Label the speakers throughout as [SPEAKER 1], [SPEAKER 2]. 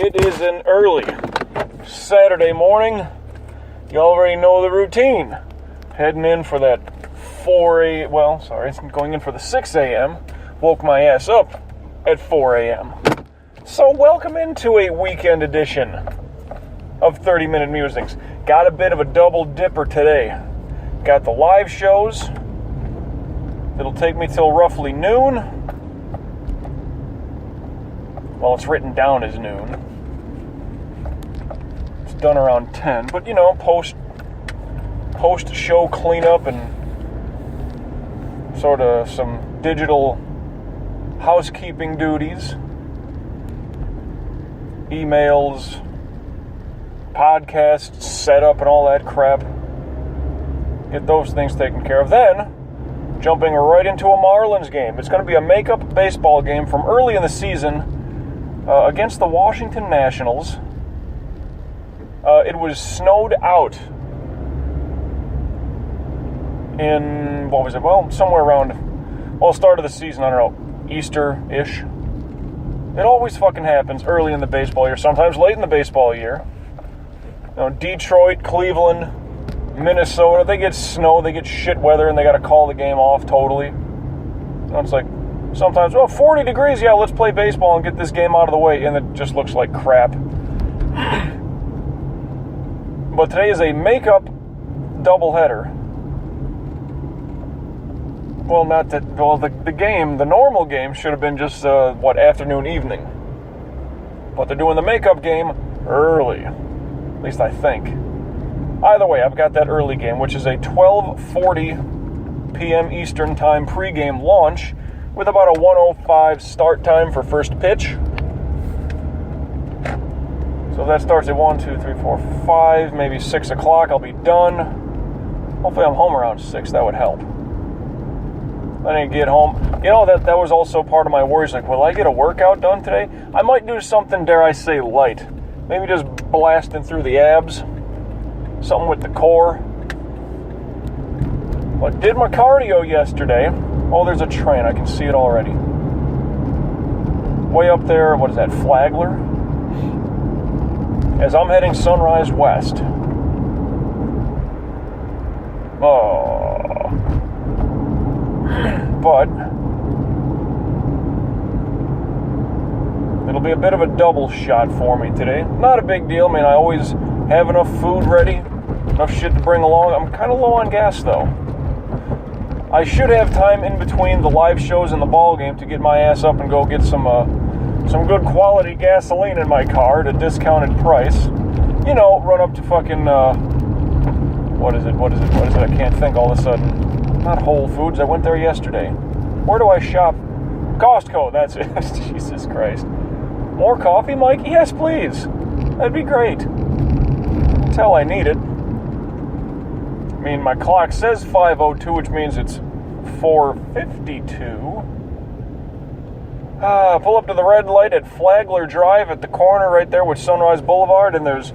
[SPEAKER 1] It is an early Saturday morning. You already know the routine. Heading in for that going in for the 6 a.m. Woke my ass up at 4 a.m. So welcome into a weekend edition of 30-Minute Musings. Got a bit of a double dipper today. Got the live shows. It'll take me till roughly noon. Well, it's written down as noon. It's done around 10. But, you know, post-show cleanup and sort of some digital housekeeping duties. Emails, podcasts, setup, and all that crap. Get those things taken care of. Then, jumping right into a Marlins game. It's going to be a makeup baseball game from early in the season against the Washington Nationals. It was snowed out in, somewhere around, start of the season, I don't know, Easter-ish. It always fucking happens early in the baseball year, sometimes late in the baseball year. You know, Detroit, Cleveland, Minnesota, they get snow, they get shit weather, and they got to call the game off totally. You know, it's like, sometimes, 40 degrees, yeah, let's play baseball and get this game out of the way, and it just looks like crap. But today is a makeup doubleheader. Well, the normal game should have been just, afternoon, evening. But they're doing the makeup game early. At least I think. Either way, I've got that early game, which is a 12:40 p.m. Eastern Time pregame launch with about a 1:05 start time for first pitch. So that starts at 1, 2, 3, 4, 5, maybe 6 o'clock. I'll be done. Hopefully I'm home around 6. That would help. I didn't get home. You know, that was also part of my worries. Like, will I get a workout done today? I might do something, dare I say, light. Maybe just blasting through the abs. Something with the core. But did my cardio yesterday. Oh, there's a train. I can see it already. Way up there, what is that, Flagler? As I'm heading Sunrise West. Oh. But it'll be a bit of a double shot for me today. Not a big deal. I mean, I always have enough food ready, enough shit to bring along. I'm kind of low on gas, though. I should have time in between the live shows and the ball game to get my ass up and go get some good quality gasoline in my car at a discounted price. You know, run up to fucking, what is it? I can't think all of a sudden. Not Whole Foods. I went there yesterday. Where do I shop? Costco, that's it. Jesus Christ. More coffee, Mike? Yes, please. That'd be great. Tell I need it. I mean, my clock says 5:02, which means it's 4:52. Pull up to the red light at Flagler Drive at the corner right there with Sunrise Boulevard, and there's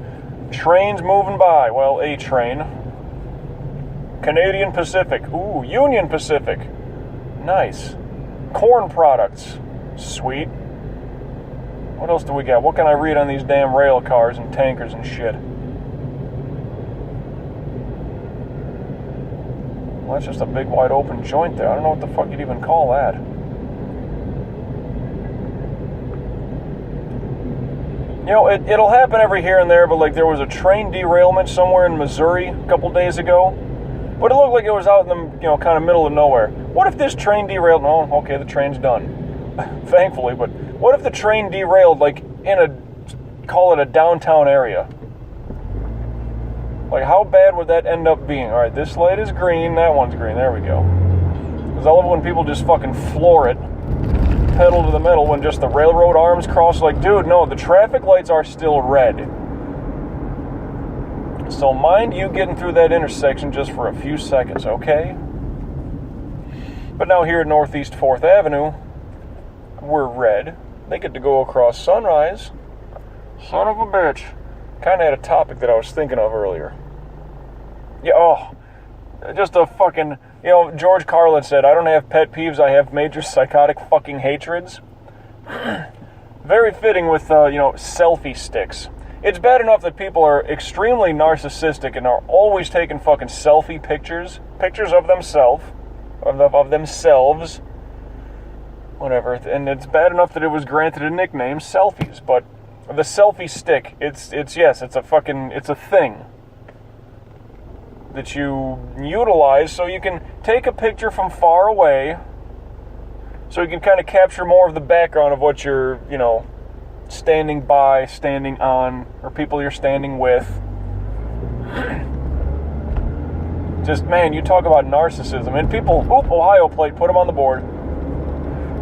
[SPEAKER 1] trains moving by. Well, a train. Canadian Pacific. Ooh, Union Pacific. Nice. Corn products. Sweet. What else do we got? What can I read on these damn rail cars and tankers and shit? Well, that's just a big wide open joint there. I don't know what the fuck you'd even call that. You know, it'll happen every here and there, but like there was a train derailment somewhere in Missouri a couple days ago. But it looked like it was out in the, kind of middle of nowhere. What if this train derailed? No, okay, the train's done. Thankfully, but what if the train derailed, like, call it a downtown area? Like, how bad would that end up being? All right, this light is green, that one's green, there we go. Because I love when people just fucking floor it, pedal to the metal, when just the railroad arms cross, like, dude, no, the traffic lights are still red. So mind you getting through that intersection just for a few seconds, okay? But now here at Northeast 4th Avenue, we're red. They get to go across Sunrise. Son of a bitch. Kind of had a topic that I was thinking of earlier. Yeah, just a fucking, George Carlin said, I don't have pet peeves, I have major psychotic fucking hatreds. Very fitting with, selfie sticks. It's bad enough that people are extremely narcissistic and are always taking fucking selfie pictures of themselves, whatever. And it's bad enough that it was granted a nickname, selfies. But the selfie stick, it's a thing that you utilize so you can take a picture from far away, so you can kind of capture more of the background of what you're, standing by, standing on, or people you're standing with. Just, man, you talk about narcissism. And people, Ohio plate, put them on the board.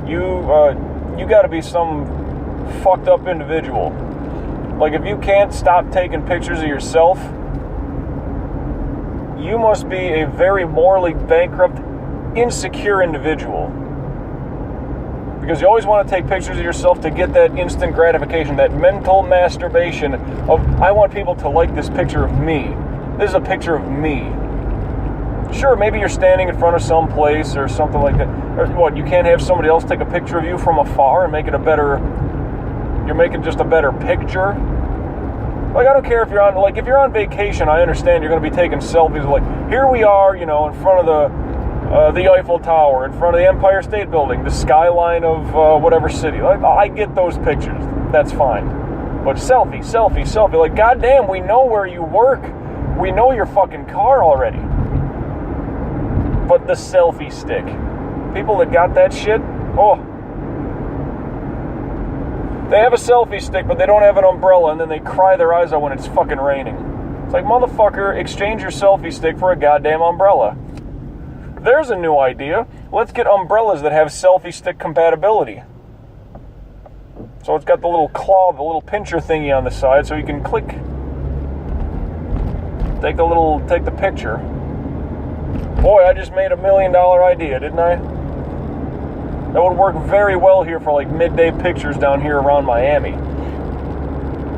[SPEAKER 1] You got to be some fucked up individual. Like, if you can't stop taking pictures of yourself, you must be a very morally bankrupt, insecure individual. Because you always want to take pictures of yourself to get that instant gratification, that mental masturbation of, I want people to like this picture of me. This is a picture of me. Sure, maybe you're standing in front of some place or something like that. Or what, you can't have somebody else take a picture of you from afar and make it you're making just a better picture? Like, I don't care if you're on vacation, I understand you're going to be taking selfies. Like, here we are, in front of the Eiffel Tower, in front of the Empire State Building, the skyline of whatever city. Like, I get those pictures. That's fine. But selfie. Like, goddamn, we know where you work. We know your fucking car already. But the selfie stick. People that got that shit, they have a selfie stick, but they don't have an umbrella, and then they cry their eyes out when it's fucking raining. It's like, motherfucker, exchange your selfie stick for a goddamn umbrella. There's a new idea. Let's get umbrellas that have selfie stick compatibility. So it's got the little claw, the little pincher thingy on the side, so you can click. Take the picture. Boy, I just made $1 million idea, didn't I? That would work very well here for like midday pictures down here around Miami.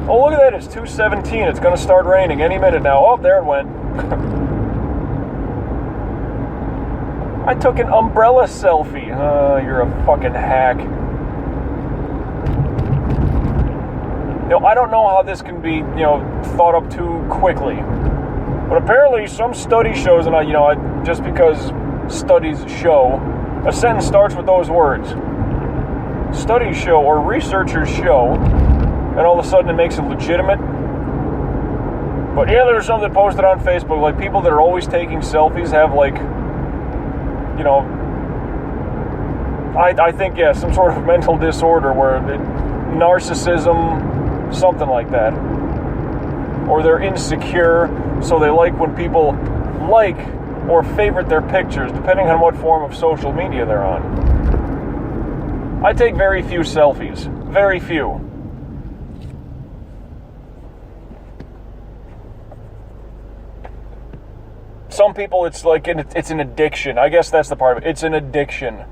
[SPEAKER 1] Oh, look at that, it's 2:17. It's going to start raining any minute now. Oh, there it went. I took an umbrella selfie. You're a fucking hack. I don't know how this can be, thought up too quickly. But apparently some study shows, and just because studies show, a sentence starts with those words. Studies show, or researchers show, and all of a sudden it makes it legitimate. But yeah, there's something posted on Facebook, like people that are always taking selfies have I think, some sort of mental disorder where narcissism, something like that. Or they're insecure, so they like when people like or favorite their pictures, depending on what form of social media they're on. I take very few selfies. Very few. Some people, it's like, it's an addiction. I guess that's the part of it. It's an addiction.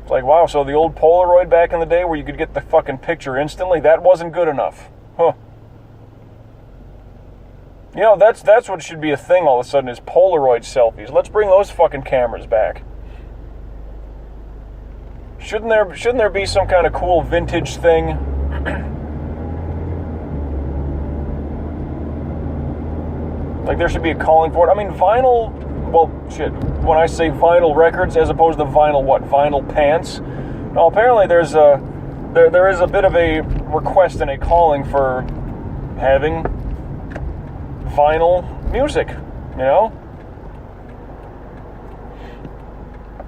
[SPEAKER 1] It's like, wow, so the old Polaroid back in the day where you could get the fucking picture instantly, that wasn't good enough. Huh. That's what should be a thing all of a sudden, is Polaroid selfies. Let's bring those fucking cameras back. Shouldn't there be some kind of cool vintage thing? Like, there should be a calling for it. I mean, vinyl, well, shit, when I say vinyl records as opposed to vinyl what? Vinyl pants? No, apparently there is a bit of a request and a calling for having vinyl music,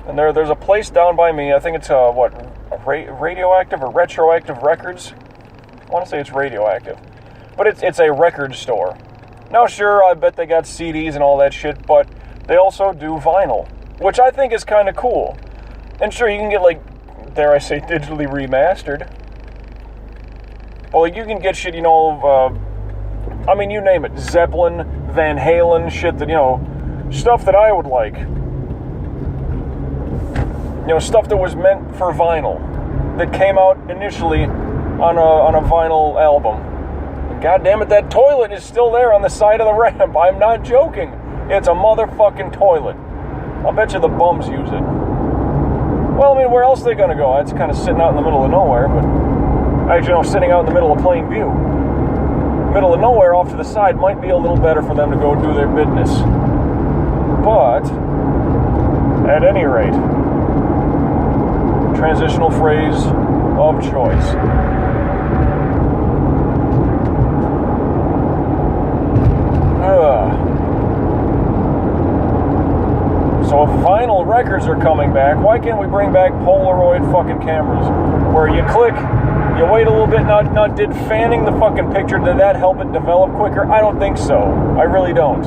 [SPEAKER 1] And there's a place down by me, I think it's, Radioactive or Retroactive Records? I want to say it's Radioactive. But it's a record store. Now, sure, I bet they got CDs and all that shit, but they also do vinyl, which I think is kind of cool. And sure, you can get, like, dare I say, digitally remastered. Well, like, you can get shit, you name it, Zeppelin, Van Halen, shit that, stuff that I would like. Stuff that was meant for vinyl, that came out initially on a vinyl album. God damn it, that toilet is still there on the side of the ramp. I'm not joking. It's a motherfucking toilet. I'll bet you the bums use it. Well, I mean, where else are they going to go? It's kind of sitting out in the middle of nowhere, but actually, no, sitting out in the middle of plain view. Middle of nowhere off to the side might be a little better for them to go do their business. But, at any rate, transitional phrase of choice. So if vinyl records are coming back, why can't we bring back Polaroid fucking cameras? Where you click, you wait a little bit, not did fanning the fucking picture, did that help it develop quicker? I don't think so. I really don't.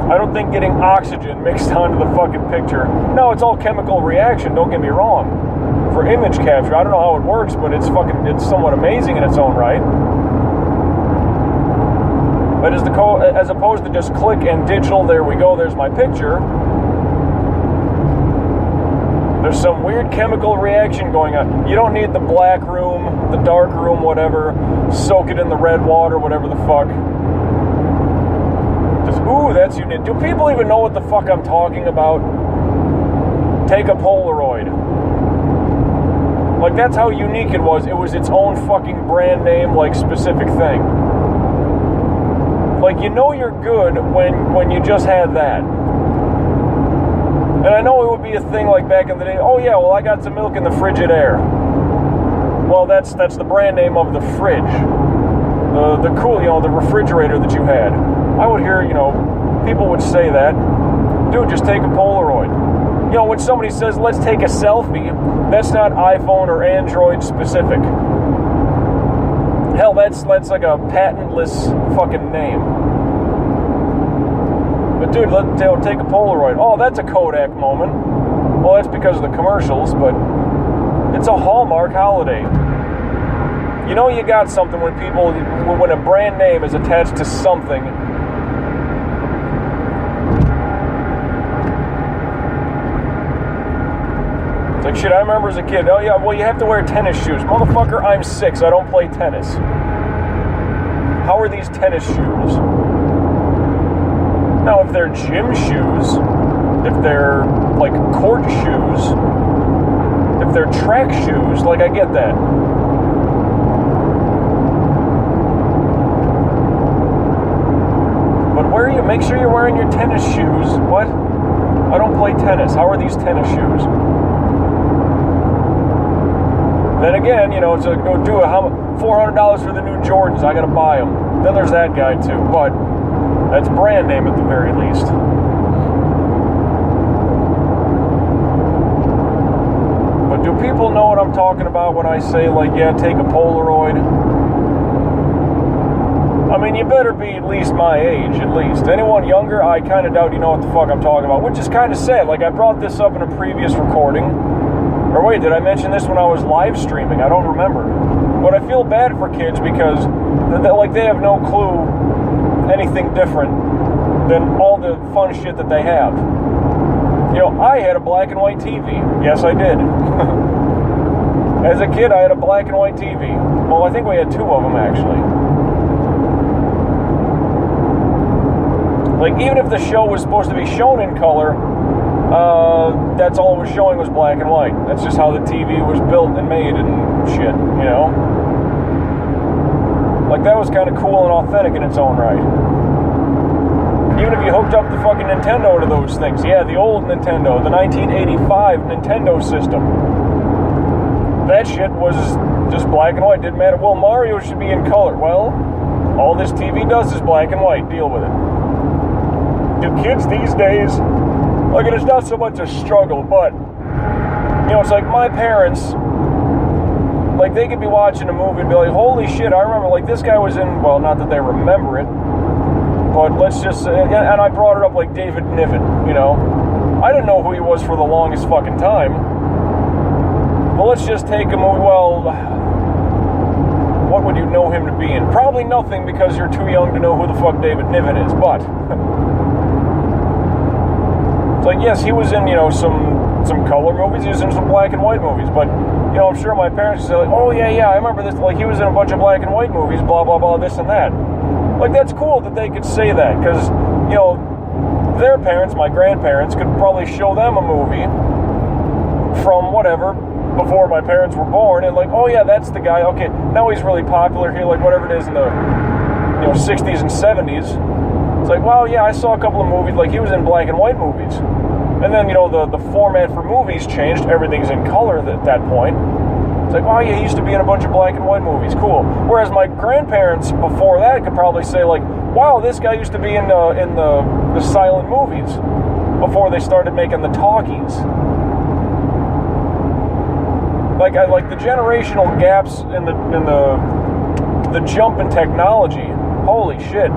[SPEAKER 1] I don't think getting oxygen mixed onto the fucking picture. No, it's all chemical reaction, don't get me wrong. For image capture, I don't know how it works, but it's somewhat amazing in its own right. But as opposed to just click and digital, there we go, there's my picture. There's some weird chemical reaction going on. You don't need the black room, the dark room, whatever. Soak it in the red water, whatever the fuck. Just, ooh, that's unique. Do people even know what the fuck I'm talking about? Take a Polaroid. Like, that's how unique it was. It was its own fucking brand name, like, specific thing. Like, you know you're good when you just had that. And I know it would be a thing like back in the day, oh yeah, well I got some milk in the Frigidaire. Well, that's the brand name of the fridge. The cool, the refrigerator that you had. I would hear, people would say that. Dude, just take a Polaroid. When somebody says, let's take a selfie, that's not iPhone or Android specific. Hell, that's like a patentless fucking name. But dude, let's take a Polaroid. Oh, that's a Kodak moment. Well, that's because of the commercials, but it's a Hallmark holiday. You know you got something when a brand name is attached to something. It's like, shit, I remember as a kid, oh yeah, well you have to wear tennis shoes. Motherfucker, I'm 6, I don't play tennis. How are these tennis shoes? Now, if they're gym shoes, if they're, like, court shoes, if they're track shoes, like, I get that. But make sure you're wearing your tennis shoes. What? I don't play tennis. How are these tennis shoes? Then again, it's a go do $400 for the new Jordans. I gotta buy them. Then there's that guy, too. But that's brand name at the very least. But do people know what I'm talking about when I say, like, yeah, take a Polaroid? I mean, you better be at least my age, at least. Anyone younger, I kind of doubt you know what the fuck I'm talking about, which is kind of sad. Like, I brought this up in a previous recording. Or wait, did I mention this when I was live streaming? I don't remember. But I feel bad for kids because, they have no clue anything different than all the fun shit that they have. I had a black and white TV. Yes, I did. As a kid, I had a black and white TV. Well, I think we had 2 of them, actually. Like, even if the show was supposed to be shown in color, that's all it was showing was black and white. That's just how the TV was built and made and shit, Like, that was kind of cool and authentic in its own right. Even if you hooked up the fucking Nintendo to those things. Yeah, the old Nintendo, the 1985 Nintendo system. That shit was just black and white. Didn't matter. Well, Mario should be in color. Well, all this TV does is black and white. Deal with it. Do kids these days... Like, it's not so much a struggle, but... it's like my parents... Like, they could be watching a movie and be like, holy shit, I remember, like, this guy was in... Well, not that they remember it. But let's just say... And I brought it up like David Niven, I didn't know who he was for the longest fucking time. But let's just take a movie... Well... What would you know him to be in? Probably nothing because you're too young to know who the fuck David Niven is, but... It's like, yes, he was in, some color movies, he was in some black and white movies, but, I'm sure my parents would say, like, oh, yeah, I remember this, like, he was in a bunch of black and white movies, blah, blah, blah, this and that. Like, that's cool that they could say that, because, their parents, my grandparents, could probably show them a movie from whatever, before my parents were born, and like, oh yeah, that's the guy, okay, now he's really popular here, like whatever it is in the 60s and 70s. It's like, well, yeah, I saw a couple of movies, like he was in black and white movies. And then, the format for movies changed, everything's in color at that point. It's like, oh yeah, he used to be in a bunch of black and white movies, cool. Whereas my grandparents before that could probably say like, wow, this guy used to be in the silent movies before they started making the talkies. Like the generational gaps in the jump in technology. Holy shit.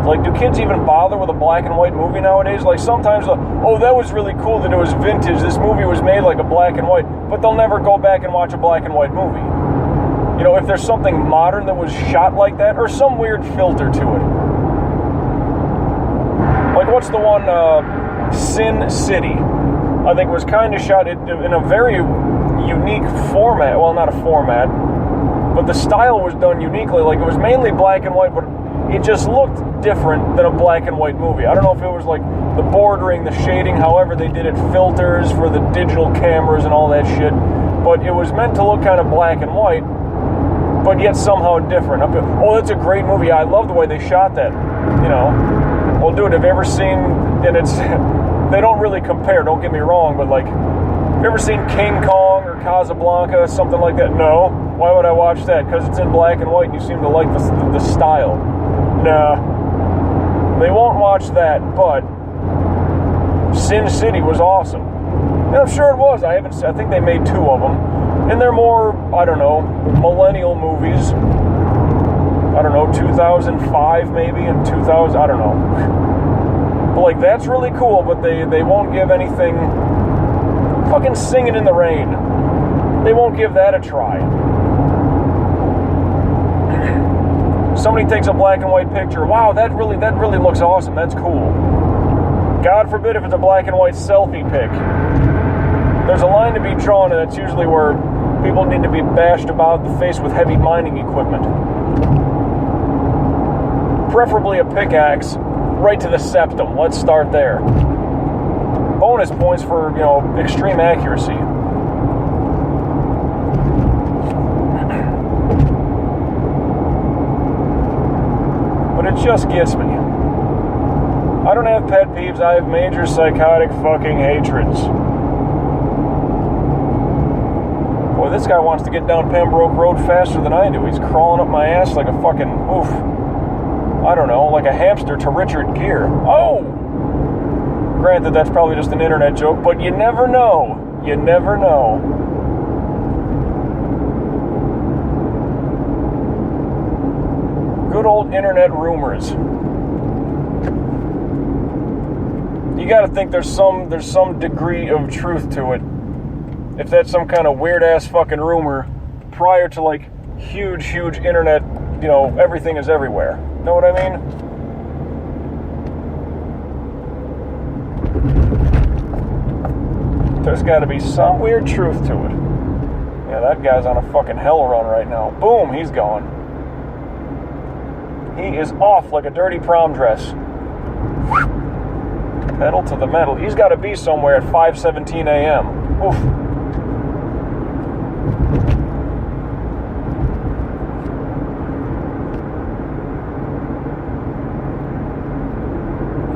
[SPEAKER 1] Like, do kids even bother with a black and white movie nowadays? Like, sometimes, oh, that was really cool that it was vintage. This movie was made like a black and white. But they'll never go back and watch a black and white movie. If there's something modern that was shot like that, or some weird filter to it. Like, what's the one, Sin City? I think was kind of shot in a very unique format. Well, not a format, but the style was done uniquely. Like, it was mainly black and white, but it just looked different than a black and white movie. I don't know if it was like the bordering, the shading, however they did it, filters for the digital cameras and all that shit, but it was meant to look kind of black and white, but yet somehow different. Oh, that's a great movie. I love the way they shot that. Well, dude, have you ever seen, and it's, they don't really compare, don't get me wrong, but like, have you ever seen King Kong or Casablanca, something like that? No. Why would I watch that? Because it's in black and white and you seem to like the style. Nah. They won't watch that, but Sin City was awesome. And I'm sure it was. I think they made 2 of them. And they're more, I don't know, millennial movies. I don't know, 2005 maybe, and 2000, I don't know. But like, that's really cool, but they won't give anything. Fucking Singing in the Rain. They won't give that a try. Somebody takes a black and white picture. Wow, that really looks awesome. That's cool. God forbid if it's a black and white selfie pic. There's a line to be drawn, and it's usually where people need to be bashed about the face with heavy mining equipment. Preferably a pickaxe right to the septum. Let's start there. Bonus points for, extreme accuracy. But it just gets me. I don't have pet peeves, I have major psychotic fucking hatreds. Boy, this guy wants to get down Pembroke Road faster than I do. He's crawling up my ass like a fucking, I don't know, like a hamster to Richard Gere. Oh! Granted, that's probably just an internet joke, but you never know. You never know. Good old internet rumors. You gotta think there's some degree of truth to it. If that's some kind of weird ass fucking rumor prior to like huge internet, everything is everywhere. Know what I mean? There's gotta be some weird truth to it. Yeah, that guy's on a fucking hell run right now. Boom, he's gone. He is off like a dirty prom dress. Pedal to the metal. He's got to be somewhere at 5:17 a.m. Oof.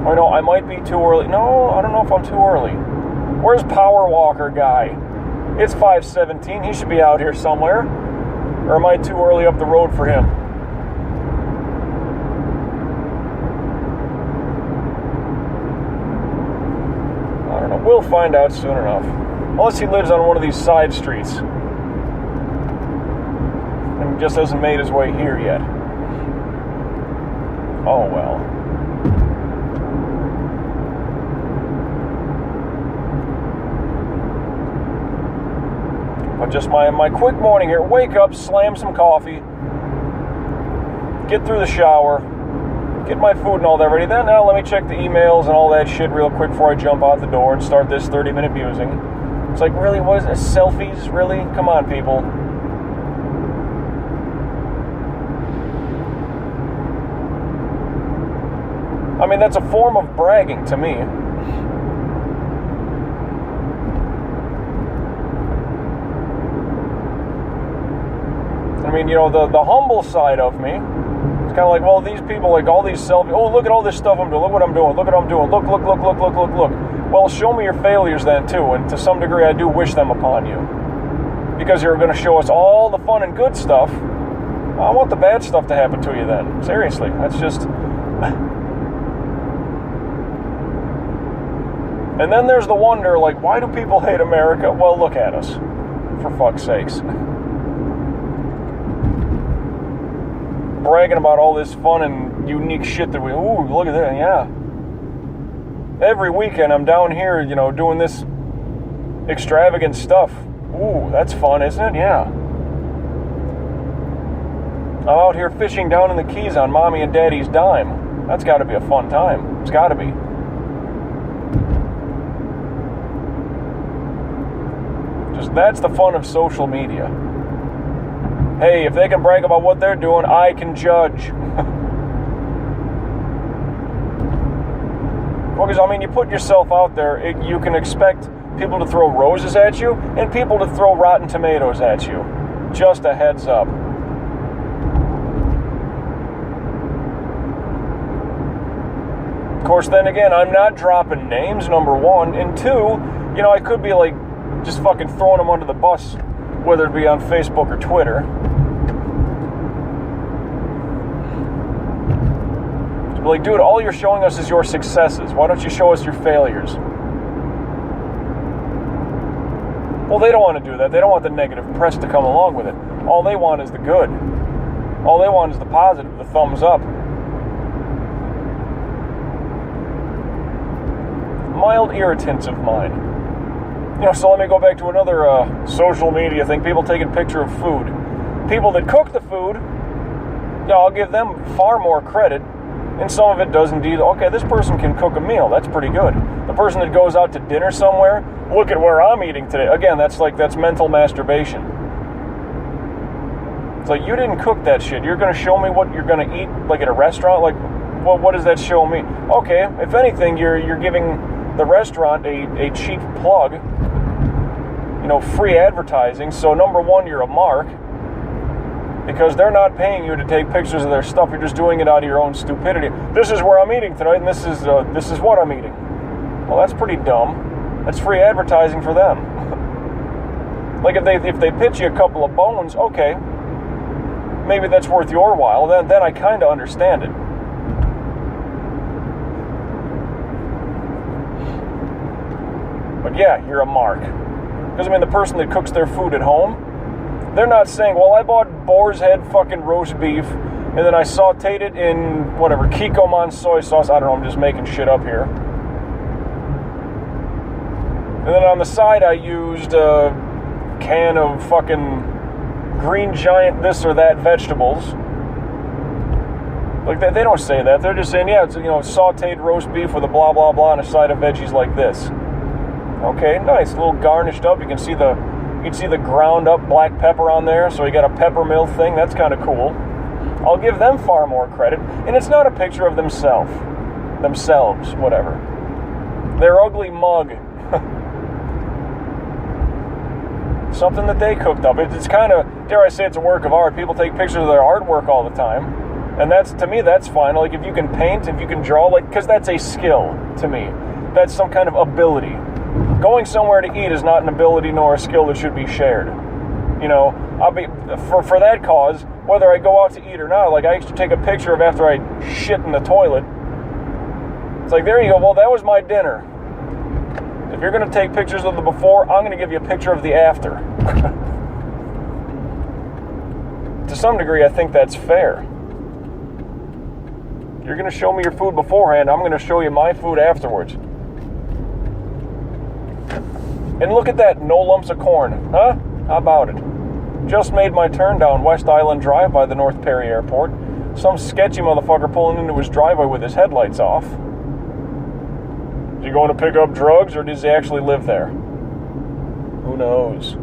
[SPEAKER 1] Oh no, I might be too early. No, I don't know if I'm too early. Where's Power Walker guy? It's 5:17. He should be out here somewhere. Or am I too early up the road for him? We'll find out soon enough. Unless he lives on one of these side streets. And just hasn't made his way here yet. Oh well. But just my quick morning here. Wake up, slam some coffee. Get through the shower. Get my food and all that ready. Then now let me check the emails and all that shit real quick before I jump out the door and start this 30-minute musing. It's like, really, what is it? Selfies? Really? Come on, people. I mean, that's a form of bragging to me. mean, the humble side of me, it's kind of like, well, these people, like all these selfies, oh, look at all this stuff I'm doing, look what I'm doing, look what I'm doing, look. Well, show me your failures then, too, and to some degree, I do wish them upon you. Because you're going to show us all the fun and good stuff. I want the bad stuff to happen to you then. Seriously, that's just... And then there's the wonder, like, why do people hate America? Well, look at us, for fuck's sakes. Bragging about all this fun and unique shit that ooh, look at that, yeah. Every weekend I'm down here, doing this extravagant stuff. Ooh, that's fun, isn't it? Yeah. I'm out here fishing down in the Keys on Mommy and Daddy's dime. That's got to be a fun time. It's got to be. That's the fun of social media. Hey, if they can brag about what they're doing, I can judge. Because, you put yourself out there, you can expect people to throw roses at you and people to throw rotten tomatoes at you. Just a heads up. Of course, then again, I'm not dropping names, number one. And two, I could be like, just fucking throwing them under the bus, whether it be on Facebook or Twitter. Just be like, dude, all you're showing us is your successes. Why don't you show us your failures? Well, they don't want to do that. They don't want the negative press to come along with it. All they want is the good. All they want is the positive, the thumbs up. Mild irritants of mine. So let me go back to another social media thing. People taking picture of food. People that cook the food, I'll give them far more credit. And some of it does indeed, okay, this person can cook a meal. That's pretty good. The person that goes out to dinner somewhere, look at where I'm eating today. Again, that's mental masturbation. It's like, you didn't cook that shit. You're going to show me what you're going to eat, like at a restaurant? Like, well, what does that show me? Okay, if anything, you're giving the restaurant a cheap plug, free advertising. So number one, you're a mark, because they're not paying you to take pictures of their stuff. You're just doing it out of your own stupidity. This is where I'm eating tonight, and this is what I'm eating. Well, that's pretty dumb. That's free advertising for them. Like if they pitch you a couple of bones, okay, maybe that's worth your while. Then I kind of understand it. But yeah, you're a mark. Because, the person that cooks their food at home, they're not saying, well, I bought boar's head fucking roast beef, and then I sauteed it in, whatever, Kikkoman soy sauce. I don't know, I'm just making shit up here. And then on the side, I used a can of fucking Green Giant this or that vegetables. Like, they don't say that. They're just saying, yeah, it's, sauteed roast beef with a blah, blah, blah, and a side of veggies like this. Okay, nice, a little garnished up. You can see the ground up black pepper on there, so you got a pepper mill thing. That's kind of cool. I'll give them far more credit, and it's not a picture of themselves, whatever. Their ugly mug, something that they cooked up. It's kind of, dare I say, it's a work of art. People take pictures of their artwork all the time, and to me, that's fine. Like if you can paint, if you can draw, because that's a skill to me. That's some kind of ability. Going somewhere to eat is not an ability nor a skill that should be shared. I'll be for that cause, whether I go out to eat or not. Like I used to take a picture of after I shit in the toilet. It's like, there you go. Well, that was my dinner. If you're going to take pictures of the before, I'm going to give you a picture of the after. To some degree, I think that's fair. You're going to show me your food beforehand. I'm going to show you my food afterwards. And look at that, no lumps of corn, huh? How about it? Just made my turn down West Island Drive by the North Perry Airport. Some sketchy motherfucker pulling into his driveway with his headlights off. Is he going to pick up drugs, or does he actually live there? Who knows?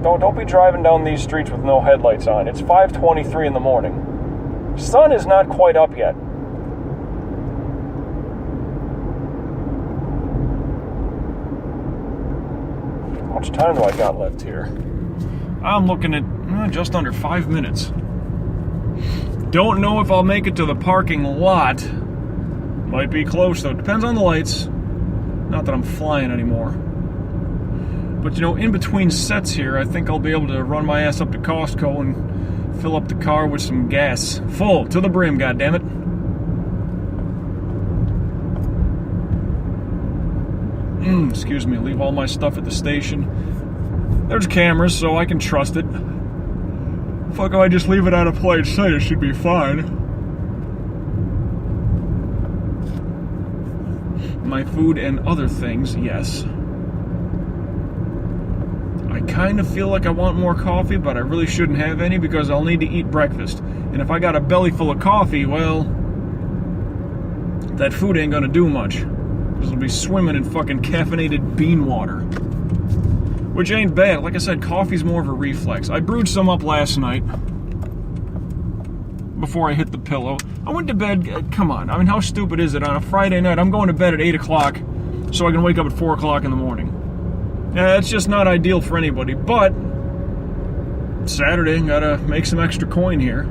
[SPEAKER 1] Don't be driving down these streets with no headlights on. It's 5:23 in the morning. Sun is not quite up yet. How much time do I got left here? I'm looking at just under 5 minutes. Don't know if I'll make it to the parking lot. Might be close though. Depends on the lights. Not that I'm flying anymore. But you know, in between sets here, I think I'll be able to run my ass up to Costco and fill up the car with some gas. Full to the brim, goddammit. Excuse me, leave all my stuff at the station. There's cameras, so I can trust it. Fuck, if I just leave it out of plain sight, it should be fine. My food and other things, yes. I kind of feel like I want more coffee, but I really shouldn't have any because I'll need to eat breakfast. And if I got a belly full of coffee, well, that food ain't gonna do much. Because it'll be swimming in fucking caffeinated bean water. Which ain't bad. Like I said, coffee's more of a reflex. I brewed some up last night before I hit the pillow. I went to bed, come on. I mean, how stupid is it? On a Friday night, I'm going to bed at 8 o'clock so I can wake up at 4 o'clock in the morning. Yeah, it's just not ideal for anybody, but Saturday, gotta make some extra coin here.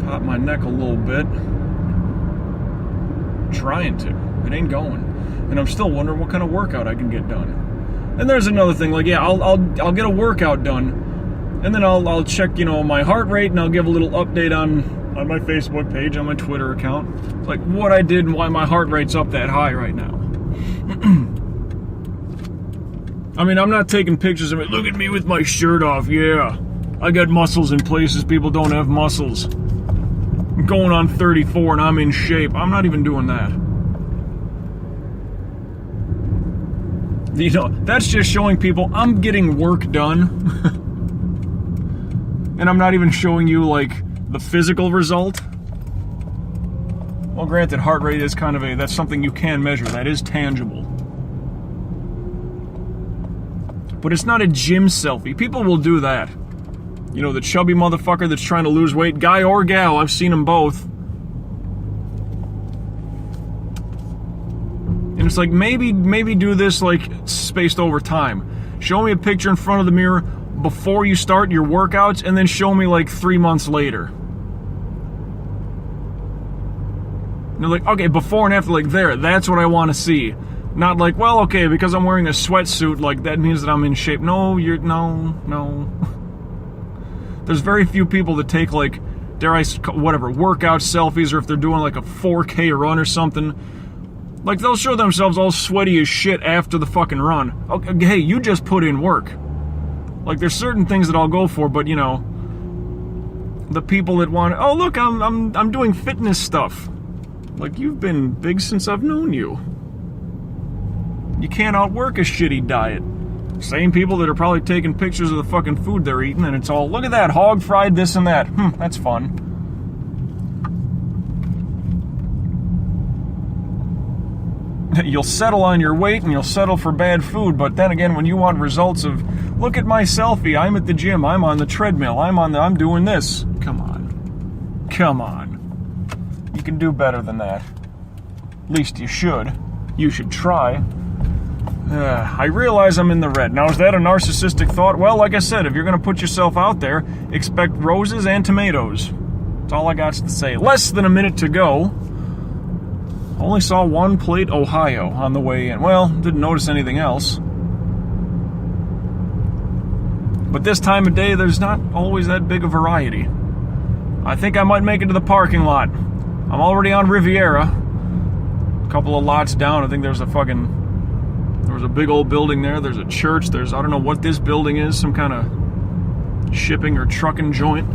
[SPEAKER 1] Pop my neck a little bit. Trying to. It ain't going. And I'm still wondering what kind of workout I can get done. And there's another thing, like, yeah, I'll get a workout done, and then I'll check, you know, my heart rate, and I'll give a little update on my Facebook page, on my Twitter account, like what I did and why my heart rate's up that high right now. I mean, I'm not taking pictures of it. Look at me with my shirt off. Yeah, I got muscles in places people don't have muscles. I'm going on 34 and I'm in shape. I'm not even doing that. You know, that's just showing people I'm getting work done. And I'm not even showing you, like, the physical result. Well, granted, heart rate is kind of that's something you can measure. That is tangible. But it's not a gym selfie. People will do that. You know, the chubby motherfucker that's trying to lose weight, guy or gal, I've seen them both. And it's like, maybe do this, like, spaced over time. Show me a picture in front of the mirror before you start your workouts, and then show me, like, 3 months later. And they're like, okay, before and after, like, there, that's what I want to see. Not like, well, okay, because I'm wearing a sweatsuit, like, that means that I'm in shape. No. There's very few people that take, like, workout selfies, or if they're doing, like, a 4K run or something. Like, they'll show themselves all sweaty as shit after the fucking run. Okay, hey, you just put in work. Like, there's certain things that I'll go for, but, you know, the people that want, oh, look, I'm doing fitness stuff. Like, you've been big since I've known you. You can't outwork a shitty diet. Same people that are probably taking pictures of the fucking food they're eating, and it's all, look at that, hog fried this and that. That's fun. You'll settle on your weight and you'll settle for bad food, but then again, when you want results of, look at my selfie, I'm at the gym, I'm on the treadmill, I'm doing this. Come on. You can do better than that. At least you should. You should try. I realize I'm in the red. Now, is that a narcissistic thought? Well, like I said, if you're going to put yourself out there, expect roses and tomatoes. That's all I got to say. Less than a minute to go. Only saw one plate Ohio on the way in. Well, didn't notice anything else. But this time of day, there's not always that big a variety. I think I might make it to the parking lot. I'm already on Riviera. A couple of lots down. I think there was a big old building there. There's a church. I don't know what this building is. Some kind of shipping or trucking joint.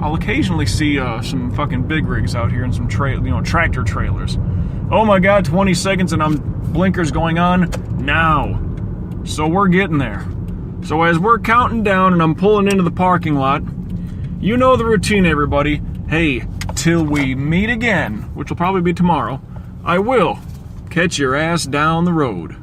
[SPEAKER 1] I'll occasionally see some fucking big rigs out here and some tractor trailers. Oh my God, 20 seconds and blinkers going on now. So we're getting there. So as we're counting down and I'm pulling into the parking lot, you know the routine, everybody. Hey, till we meet again, which will probably be tomorrow, I will catch your ass down the road.